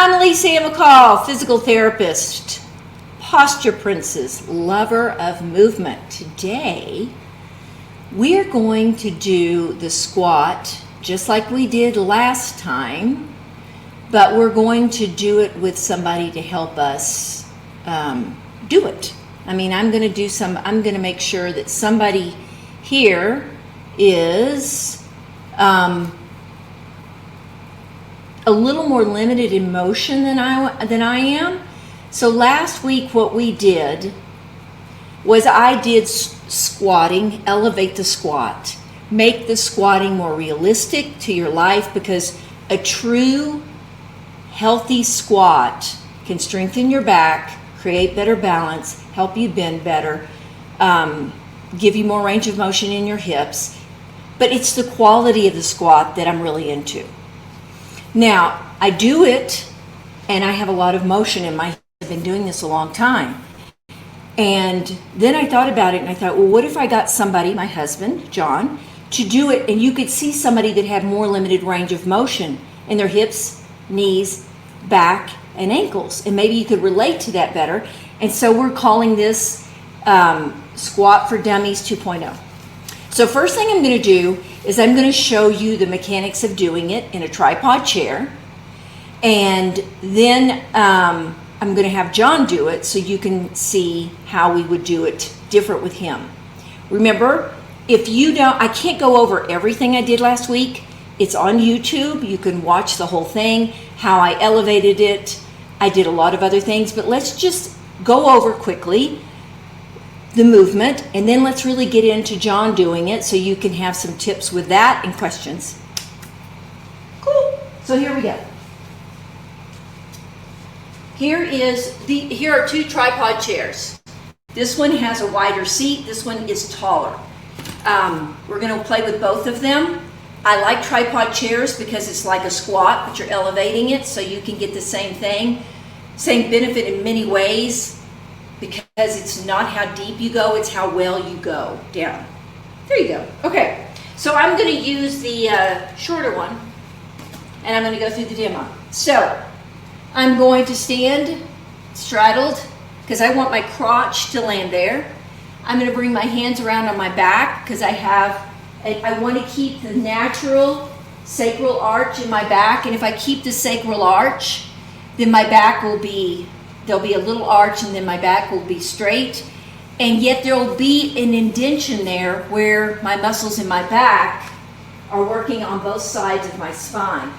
I'm Lisa McCall, physical therapist, posture princess, lover of movement. Today, we're going to do the squat just like we did last time, but we're going to do it with somebody to help us do it. I'm going to make sure that somebody here is a little more limited in motion than I am. So last week what we did was I did squatting, elevate the squat, make the squatting more realistic to your life, because a true healthy squat can strengthen your back, create better balance, help you bend better, give you more range of motion in your hips. But it's the quality of the squat that I'm really into. Now, I do it, and I have a lot of motion in my hips. I've been doing this a long time. And then I thought about it, and I thought, well, what if I got somebody, my husband, John, to do it, and you could see somebody that had more limited range of motion in their hips, knees, back, and ankles. And maybe you could relate to that better. And so we're calling this Squat for Dummies 2.0. So first thing I'm going to do is I'm going to show you the mechanics of doing it in a tripod chair. And then I'm going to have John do it so you can see how we would do it different with him. Remember, I can't go over everything I did last week. It's on YouTube. You can watch the whole thing, how I elevated it. I did a lot of other things, but let's just go over quickly the movement, and then let's really get into John doing it so you can have some tips with that and questions. Cool. So here we go. Here are two tripod chairs. This one has a wider seat. This one is taller. We're going to play with both of them. I like tripod chairs because it's like a squat, but you're elevating it so you can get the same thing, same benefit in many ways, because it's not how deep you go, it's how well you go down. There you go. Okay, so I'm going to use the shorter one, and I'm going to go through the demo. So I'm going to stand straddled because I want my crotch to land there. I'm going to bring my hands around on my back because I want to keep the natural sacral arch in my back. And if I keep the sacral arch, then my back there'll be a little arch, and then my back will be straight. And yet there'll be an indentation there where my muscles in my back are working on both sides of my spine.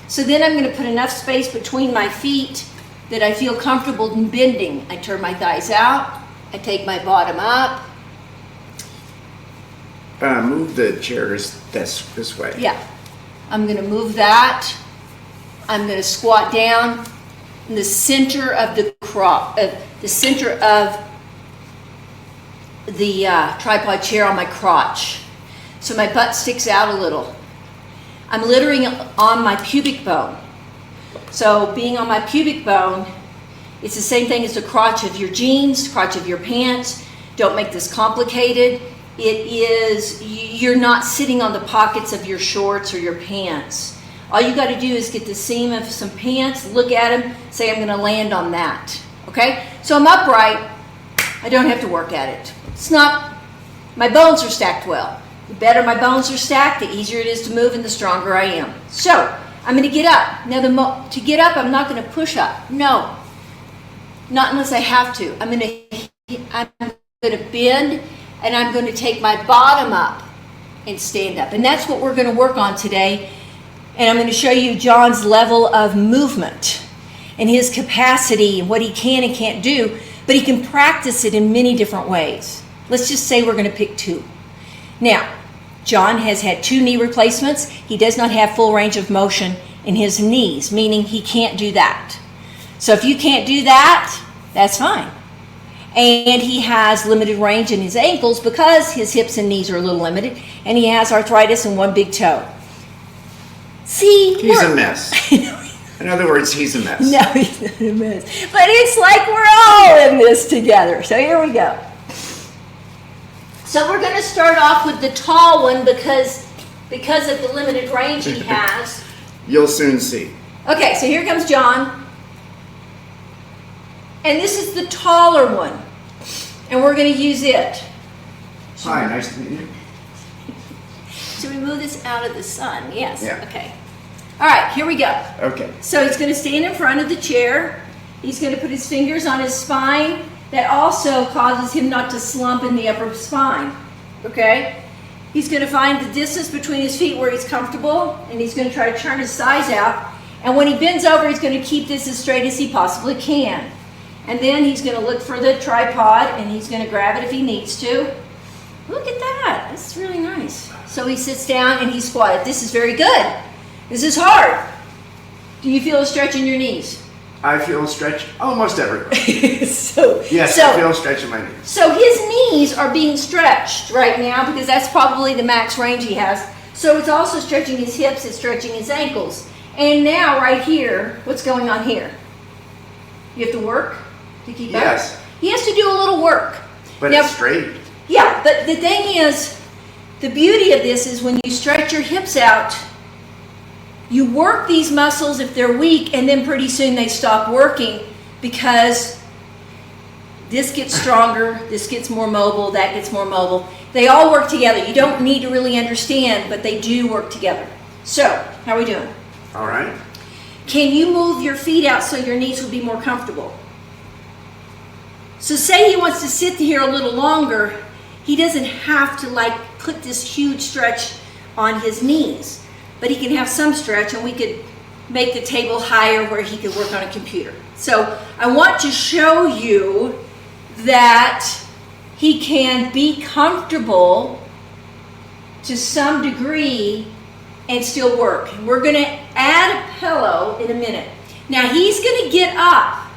So then I'm going to put enough space between my feet that I feel comfortable in bending. I turn my thighs out. I take my bottom up. Move the chairs this way. Yeah. I'm going to move that. I'm going to squat down in the center of the tripod chair on my crotch. So my butt sticks out a little. I'm littering on my pubic bone. So being on my pubic bone, it's the same thing as the crotch of your jeans, crotch of your pants. Don't make this complicated. You're not sitting on the pockets of your shorts or your pants. All you got to do is get the seam of some pants, look at them, say I'm going to land on that. Okay? So I'm upright. I don't have to work at it. My bones are stacked well. The better my bones are stacked, the easier it is to move and the stronger I am. So I'm going to get up. Now to get up, I'm not going to push up. No. Not unless I have to. I'm going to bend, and I'm going to take my bottom up and stand up. And that's what we're going to work on today. And I'm going to show you John's level of movement and his capacity and what he can and can't do, but he can practice it in many different ways. Let's just say we're going to pick two. Now, John has had 2 knee replacements. He does not have full range of motion in his knees, meaning he can't do that. So if you can't do that, that's fine. And he has limited range in his ankles because his hips and knees are a little limited, and he has arthritis in one big toe. See? He's a mess. In other words, he's a mess. No, he's not a mess. But it's like we're all in this together. So here we go. So we're going to start off with the tall one because of the limited range he has. You'll soon see. Okay, so here comes John. And this is the taller one. And we're going to use it. Hi, nice to meet you. Should we move this out of the sun? Yes. Yeah. Okay. All right, here we go. Okay. So he's going to stand in front of the chair. He's going to put his fingers on his spine. That also causes him not to slump in the upper spine. Okay? He's going to find the distance between his feet where he's comfortable, and he's going to try to turn his thighs out. And when he bends over, he's going to keep this as straight as he possibly can. And then he's going to look for the tripod, and he's going to grab it if he needs to. Look at that. That's really nice. So he sits down and he's squatted. This is very good. This is hard. Do you feel a stretch in your knees? I feel a stretch almost everywhere. Yes, I feel a stretch in my knees. So his knees are being stretched right now because that's probably the max range he has. So it's also stretching his hips, it's stretching his ankles. And now right here, what's going on here? You have to work to keep up? Yes. He has to do a little work. But now, it's straight. Yeah, but the thing is, the beauty of this is when you stretch your hips out, you work these muscles if they're weak, and then pretty soon they stop working because this gets stronger, this gets more mobile, that gets more mobile. They all work together. You don't need to really understand, but they do work together. So, how are we doing? All right. Can you move your feet out so your knees will be more comfortable? So say he wants to sit here a little longer, he doesn't have to like put this huge stretch on his knees. But he can have some stretch, and we could make the table higher where he could work on a computer. So I want to show you that he can be comfortable to some degree and still work. And we're going to add a pillow in a minute. Now he's going to get up,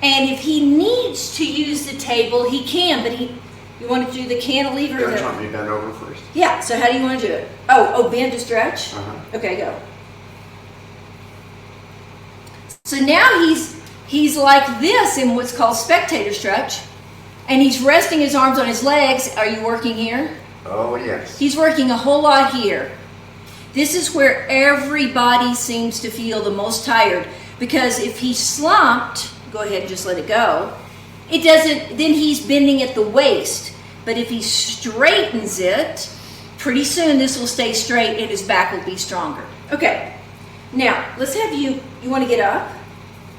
and if he needs to use the table, he can, but you want to do the cantilever? Don't you want me to bend over first? Yeah, so how do you want to do it? Oh, bend to stretch? Uh-huh. Okay, go. So now he's like this in what's called spectator stretch, and he's resting his arms on his legs. Are you working here? Oh, yes. He's working a whole lot here. This is where everybody seems to feel the most tired, because if he's slumped, go ahead and just let it go, it doesn't, then he's bending at the waist. But if he straightens it, pretty soon this will stay straight and his back will be stronger. Okay, now let's have you want to get up?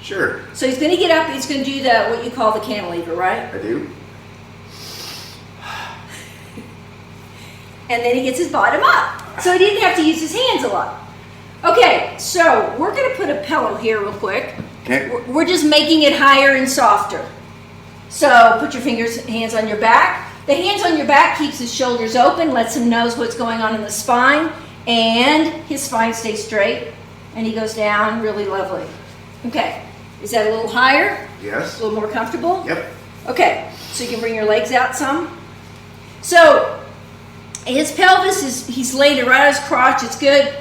Sure. So he's going to get up, he's going to do what you call the cantilever, right? I do. And then he gets his bottom up. So he didn't have to use his hands a lot. Okay, so we're going to put a pillow here real quick. Okay. We're just making it higher and softer. So put your hands on your back. The hands on your back keeps his shoulders open, lets him know what's going on in the spine, and his spine stays straight, and he goes down really lovely. Okay, is that a little higher? Yes. A little more comfortable? Yep. Okay, so you can bring your legs out some. So his pelvis he's laid it right on his crotch, it's good.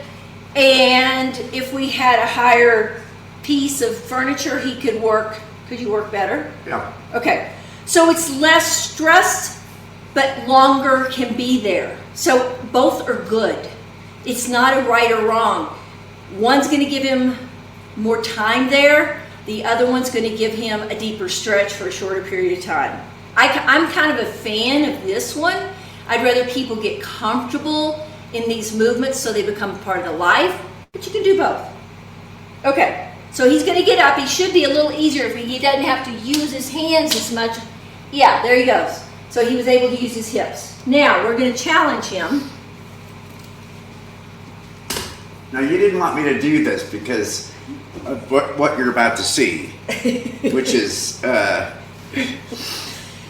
And if we had a higher piece of furniture, could you work better? Yeah. Okay, so it's less stress, but longer can be there. So both are good. It's not a right or wrong. One's going to give him more time there. The other one's going to give him a deeper stretch for a shorter period of time. I'm kind of a fan of this one. I'd rather people get comfortable in these movements so they become part of the life, but you can do both. Okay, so he's going to get up. He should be a little easier if he doesn't have to use his hands as much. Yeah, there he goes. So he was able to use his hips. Now, we're going to challenge him. Now, you didn't want me to do this because of what you're about to see, which is,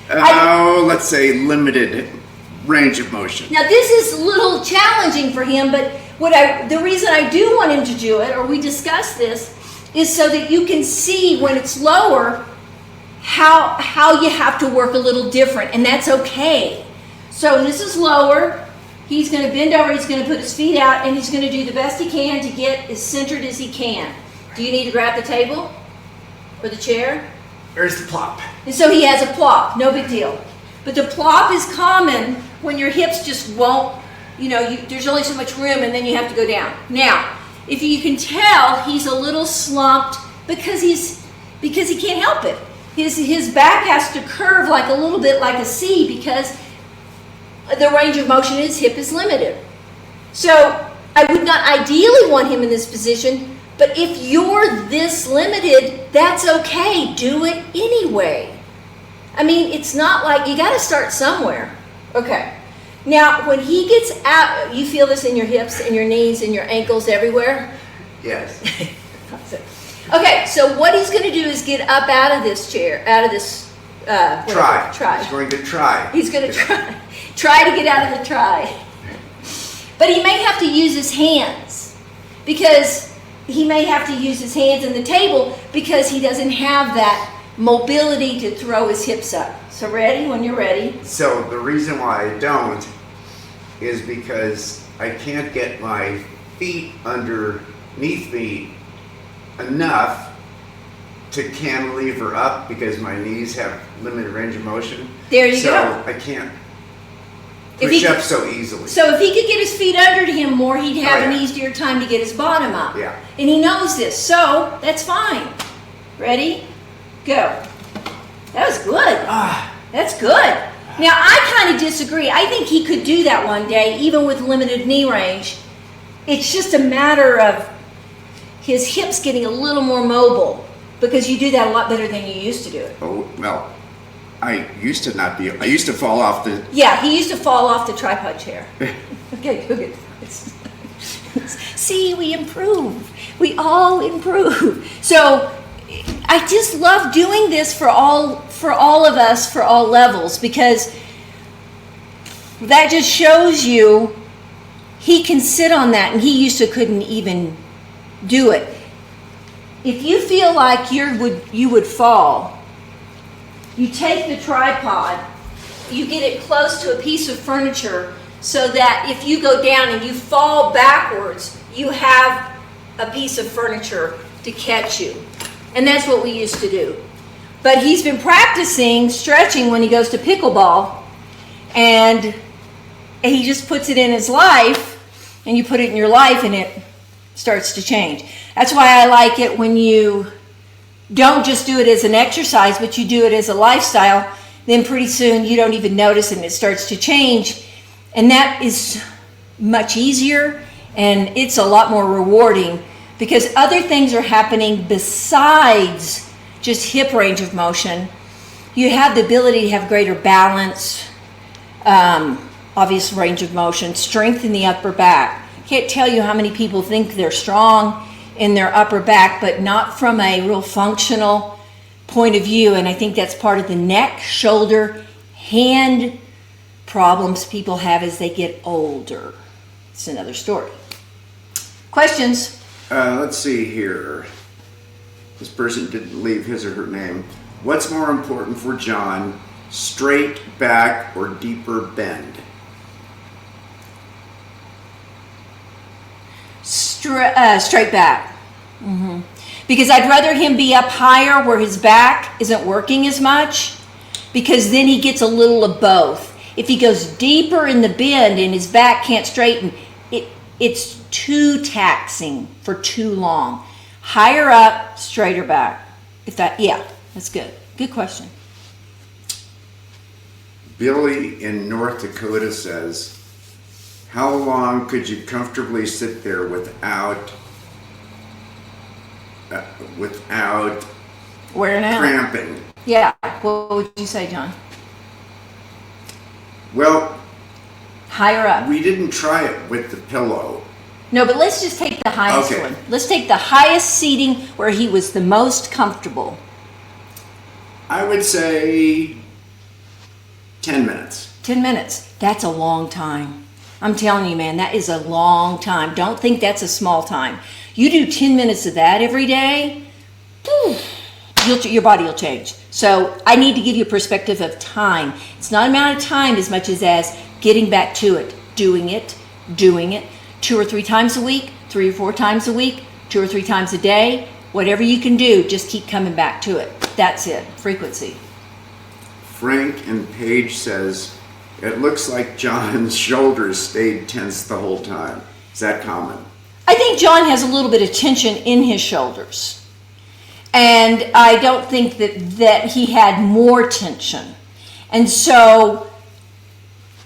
let's say, limited range of motion. Now, this is a little challenging for him, but the reason I do want him to do it, or we discussed this, is so that you can see when it's lower how you have to work a little different, and that's okay. So this is lower. He's going to bend over, he's going to put his feet out, and he's going to do the best he can to get as centered as he can. Do you need to grab the table or the chair? There's the plop. And so he has a plop, no big deal. But the plop is common when your hips just won't, there's only so much room and then you have to go down. Now, if you can tell, he's a little slumped because he can't help it. His back has to curve like a little bit like a C because the range of motion in his hip is limited. So I would not ideally want him in this position, but if you're this limited, that's okay. Do it anyway. I mean, it's not like you got to start somewhere. Okay. Now, when he gets out, you feel this in your hips and your knees and your ankles everywhere? Yes. Okay, so what he's going to do is get up out of this chair, out of this Try. He's going to try. He's going to try to get out of the try. But he may have to use his hands because he may have to use his hands in the table because he doesn't have that mobility to throw his hips up. So ready? When you're ready. So the reason why I don't is because I can't get my feet underneath me enough to cantilever up because my knees have limited range of motion. There you go. So I can't push up so easily. So if he could get his feet under him more, he'd have an yeah. easier time to get his bottom up. Yeah. And he knows this, so that's fine. Ready? Go. That was good. That's good. Now, I kind of disagree. I think he could do that one day, even with limited knee range. It's just a matter of his hips getting a little more mobile because you do that a lot better than you used to do it. Oh, well, I used to fall off the... Yeah, he used to fall off the tripod chair. Okay, good. See, we improve. We all improve. So I just love doing this for all of us, for all levels, because that just shows you he can sit on that, and he used to couldn't even do it. If you feel like you would fall, you take the tripod, you get it close to a piece of furniture so that if you go down and you fall backwards, you have a piece of furniture to catch you. And that's what we used to do. But he's been practicing stretching when he goes to pickleball, and he just puts it in his life, and you put it in your life and it starts to change. That's why I like it when you don't just do it as an exercise, but you do it as a lifestyle. Then pretty soon you don't even notice and it starts to change. And that is much easier, and it's a lot more rewarding because other things are happening besides just hip range of motion. You have the ability to have greater balance, obvious range of motion, strength in the upper back. Can't tell you how many people think they're strong in their upper back, but not from a real functional point of view. And I think that's part of the neck, shoulder, hand problems people have as they get older. It's another story. Questions? Let's see here. This person didn't leave his or her name. What's more important for John, straight back or deeper bend? Straight back. Because I'd rather him be up higher where his back isn't working as much, because then he gets a little of both. If he goes deeper in the bend and his back can't straighten, it's too taxing for too long. Higher up, straighter back. That's good. Good question. Billy in North Dakota says, how long could you comfortably sit there without wearing out, cramping? Yeah. What would you say, John? Well, higher up. We didn't try it with the pillow. No, but let's just take the highest one. Let's take the highest seating where he was the most comfortable. I would say 10 minutes. 10 minutes. That's a long time. I'm telling you, man, that is a long time. Don't think that's a small time. You do 10 minutes of that every day, your body will change. So I need to give you a perspective of time. It's not amount of time as much as getting back to it, doing it, 2 or 3 times a week, 3 or 4 times a week, 2 or 3 times a day, whatever you can do, just keep coming back to it. That's it, frequency. Frank and Paige says, it looks like John's shoulders stayed tense the whole time. Is that common? I think John has a little bit of tension in his shoulders. And I don't think that he had more tension. And so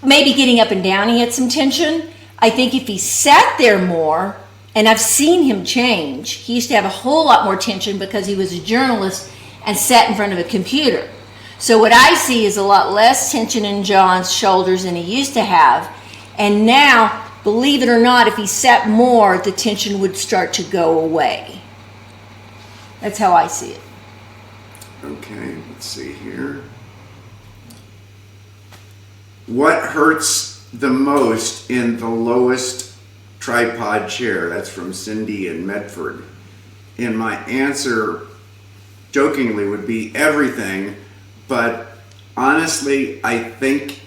maybe getting up and down, he had some tension. I think if he sat there more, and I've seen him change, he used to have a whole lot more tension because he was a journalist and sat in front of a computer. So what I see is a lot less tension in John's shoulders than he used to have. And now, believe it or not, if he sat more, the tension would start to go away. That's how I see it. Okay, let's see here. What hurts the most in the lowest tripod chair? That's from Cindy in Medford. And my answer, jokingly, would be everything, but honestly, I think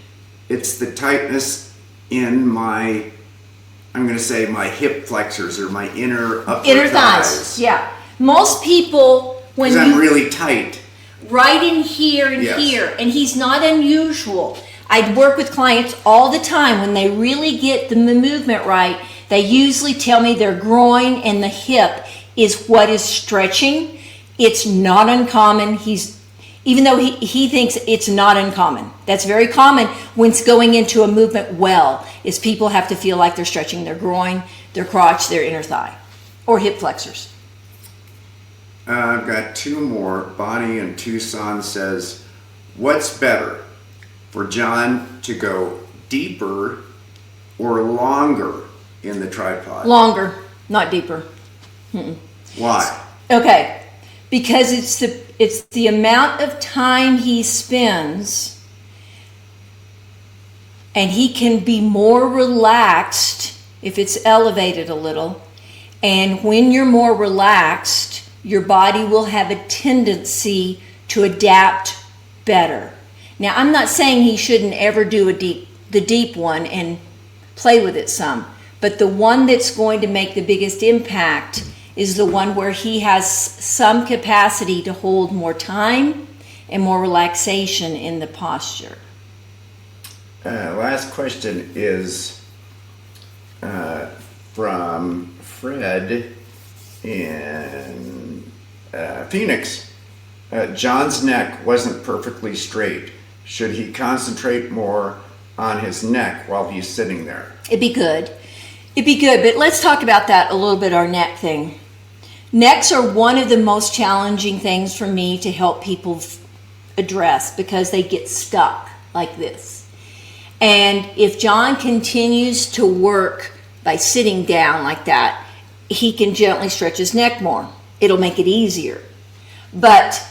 it's the tightness in my, I'm going to say my hip flexors or my inner upper thighs. Yeah. Most people, when I'm really tight. Right in here and Yes. here, and he's not unusual. I work with clients all the time. When they really get the movement right, they usually tell me their groin and the hip is what is stretching. It's not uncommon. Even though he thinks it's not uncommon. That's very common when it's going into a movement well, is people have to feel like they're stretching their groin, their crotch, their inner thigh, or hip flexors. I've got two more. Bonnie in Tucson says, what's better, for John to go deeper or longer in the tripod? Longer, not deeper. Why? Okay, because it's the amount of time he spends, and he can be more relaxed if it's elevated a little. And when you're more relaxed, your body will have a tendency to adapt better. Now, I'm not saying he shouldn't ever do the deep one and play with it some, but the one that's going to make the biggest impact is the one where he has some capacity to hold more time and more relaxation in the posture. Last question is from Fred in Phoenix. John's neck wasn't perfectly straight. Should he concentrate more on his neck while he's sitting there? It'd be good. But let's talk about that a little bit, our neck thing. Necks are one of the most challenging things for me to help people address because they get stuck like this. And if John continues to work by sitting down like that, he can gently stretch his neck more. It'll make it easier. But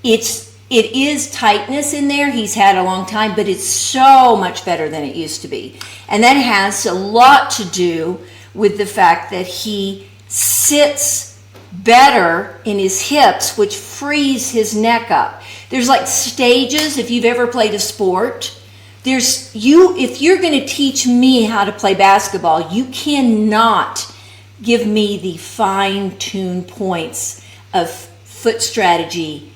it is tightness in there. He's had a long time, but it's so much better than it used to be. And that has a lot to do with the fact that he sits better in his hips, which frees his neck up. There's like stages. If you've ever played a sport, if you're going to teach me how to play basketball, you cannot give me the fine-tuned points of foot strategy.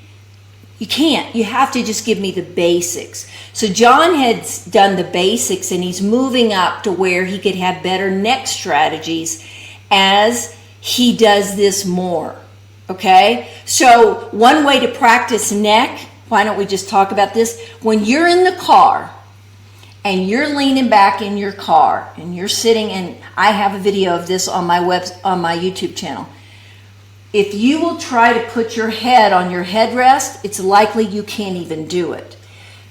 You can't. You have to just give me the basics. So John has done the basics, and he's moving up to where he could have better neck strategies as he does this more. Okay? So one way to practice neck, why don't we just talk about this? When you're in the car and you're leaning back in your car and you're sitting, and I have a video of this on my YouTube channel. If you will try to put your head on your headrest, it's likely you can't even do it.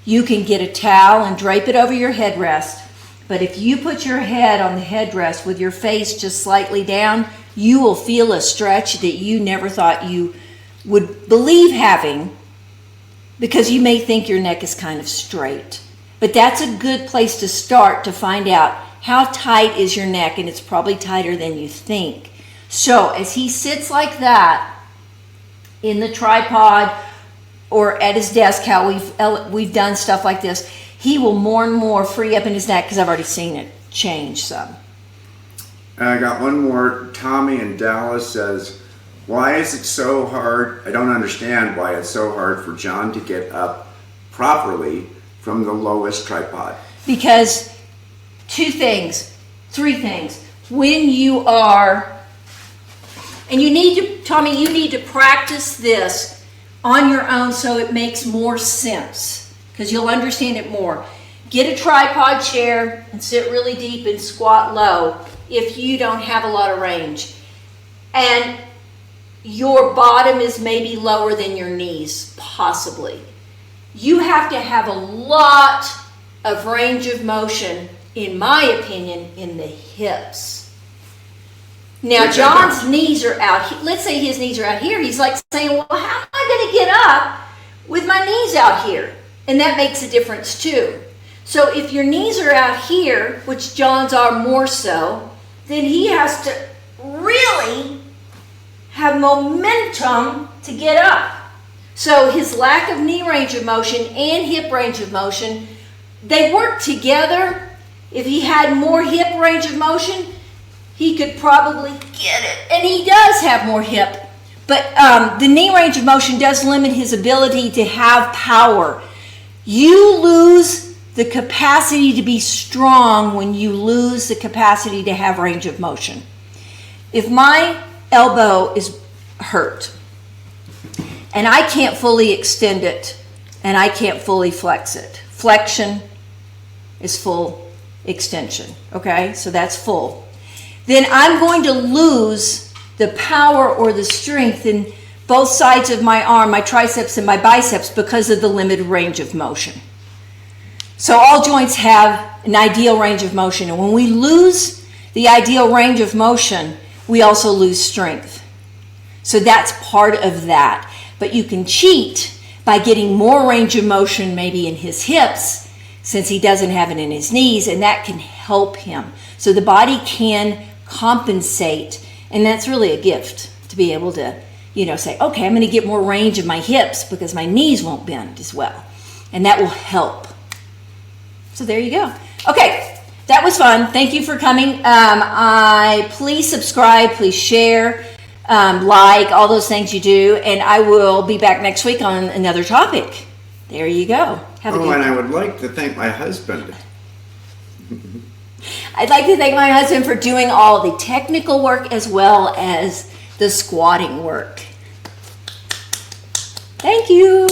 You can get a towel and drape it over your headrest, but if you put your head on the headrest with your face just slightly down, you will feel a stretch that you never thought you would believe having, because you may think your neck is kind of straight. But that's a good place to start to find out how tight is your neck, and it's probably tighter than you think. So as he sits like that in the tripod or at his desk, how we've done stuff like this, he will more and more free up in his neck, because I've already seen it change some. I got one more. Tommy in Dallas says, why is it so hard? I don't understand why it's so hard for John to get up properly from the lowest tripod. Because three things. when you are, and you need to, Tommy, you need to practice this on your own so it makes more sense, because you'll understand it more. Get a tripod chair and sit really deep and squat low if you don't have a lot of range. And your bottom is maybe lower than your knees, possibly. You have to have a lot of range of motion, in my opinion, in the hips. Now, John's knees are out. Let's say his knees are out here. He's like saying, well, how am I going to get up with my knees out here? And that makes a difference too. So if your knees are out here, which John's are more so, then he has to really have momentum to get up. So his lack of knee range of motion and hip range of motion, they work together. If he had more hip range of motion, he could probably get it. And he does have more hip. But the knee range of motion does limit his ability to have power. You lose the capacity to be strong when you lose the capacity to have range of motion. If my elbow is hurt and I can't fully extend it and I can't fully flex it, flexion is full extension, okay? So that's full. Then I'm going to lose the power or the strength in both sides of my arm, my triceps and my biceps, because of the limited range of motion. So all joints have an ideal range of motion. And when we lose the ideal range of motion, we also lose strength. So that's part of that. But you can cheat by getting more range of motion maybe in his hips, since he doesn't have it in his knees, and that can help him. So the body can compensate, and that's really a gift to be able to, say, okay, I'm going to get more range of my hips because my knees won't bend as well. And that will help. So there you go. Okay, that was fun. Thank you for coming. Please subscribe, please share, like, all those things you do, and I will be back next week on another topic. There you go. Have a good and I would like to thank my husband. I'd like to thank my husband for doing all the technical work as well as the squatting work. Thank you.